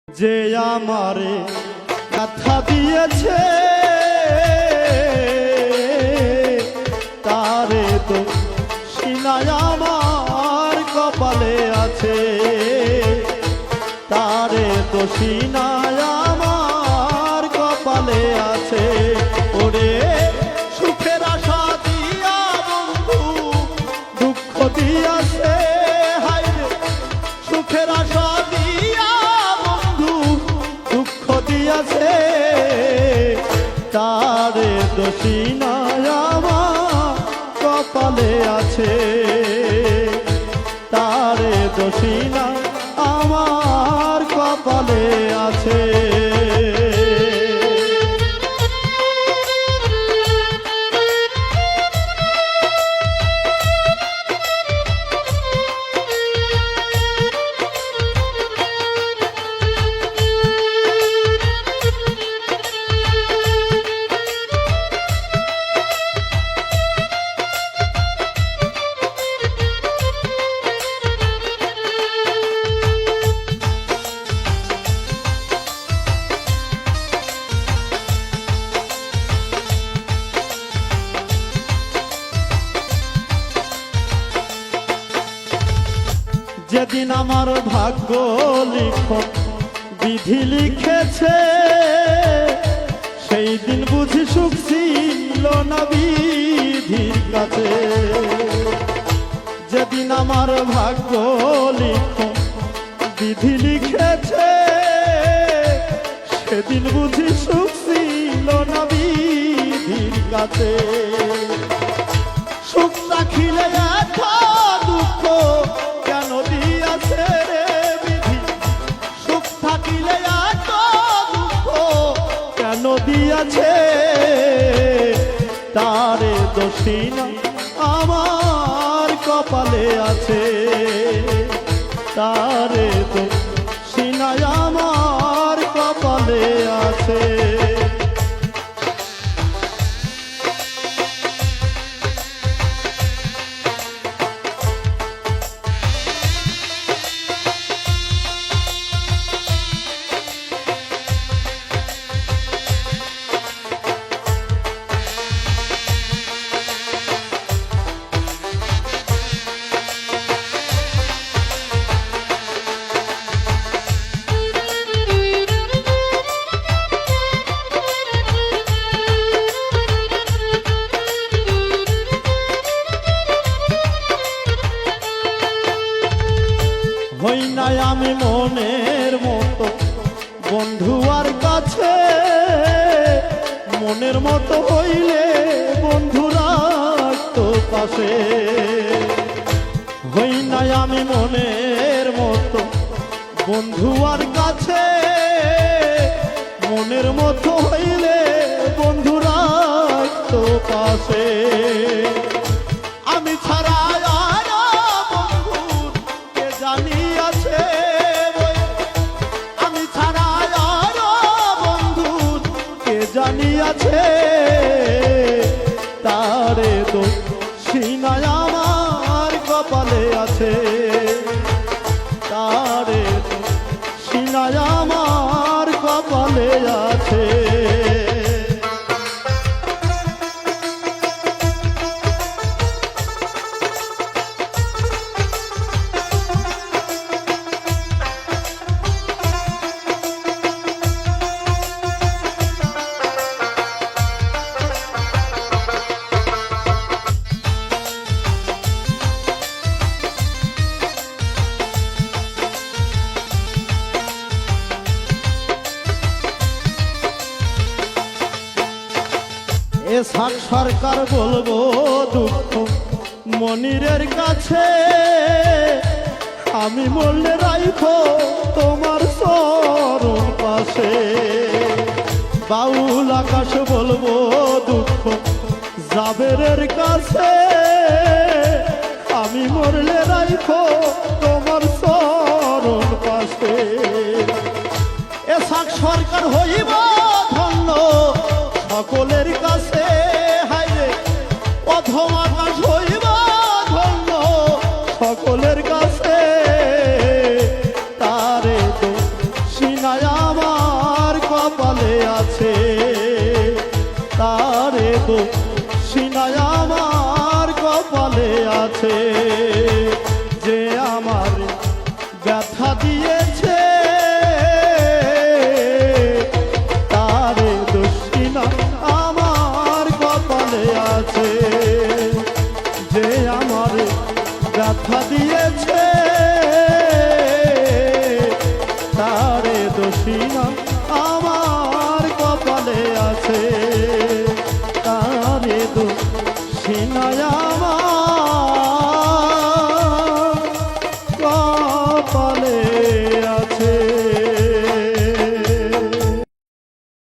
যে আমারে কথা দিয়েছে তারে তো সিনায় আমার কপালে আছে, তারে তো সিনায় আমার কপালে আছে। ওরে সুখের আশা দিয়া বন্ধু দুঃখ দিয়াছে, হায়রে সুখের আশা দিয়া বন্ধু দুঃখ দিয়াছে, তারে দোষী নাই আমার কপালে আছে, তারে দোষী না আমার কপালে আছে। যেদিন আমার ভাগ্য লিখন বিধি লিখেছে, সেই দিন বুঝি সুখ ছিল না বিধির কাছে। যেদিন আমার ভাগ্য লিখন বিধি লিখেছে, সেদিন বুঝি সুখ ছিল না বিধির কাছে। সুখ রাখিলে এত দুঃখ কেন দিয়াছে রে বিধি, সুখ থাকিলে এত দুঃখ কেন দিয়াছে, তারে দোষী না আমার কপালে আছে, তারে দোষী না আমার কপালে আছে। হই নাই আমি মনের মতো বন্ধু আর কাছে, মনের মতো হইলে বন্ধু রাখতো পাশে। হই নাই আমি মনের মতো বন্ধু আর কাছে, মনের মতো হইলে বন্ধু রাখতো পাশে। আমি ছাড়া জানিয়াছে, আমি ছাড়া আর বন্ধু কে জানিয়াছে, তারে তো সিনায় আমার কপালে আছে, তারে তো সিনায় আমার কপালে আছে। এসাক সরকার বলবো দুঃখ মনিরের কাছে, আমি বললে রাইখো তোমার চরণ পাশে। বাউল আকাশ বলবো দুঃখ জাবেরের কাছে, আমি মরলে রাইখো তোমার চরণ পাশে। এসাক সরকার হইব ধন্য সকলের কাছে, হায়রে অধম আকাশ হইব ধন্য সকলের কাছে, তারে তো সিনা সিনায় আমার কপালে আছে, তারে তো সিনায় আমার কপালে আছে, যে আমার ব্যথা দিয়েছে, তারে দোষিনা আমার কপালে আছে, যে আমার ব্যথা দিয়েছে,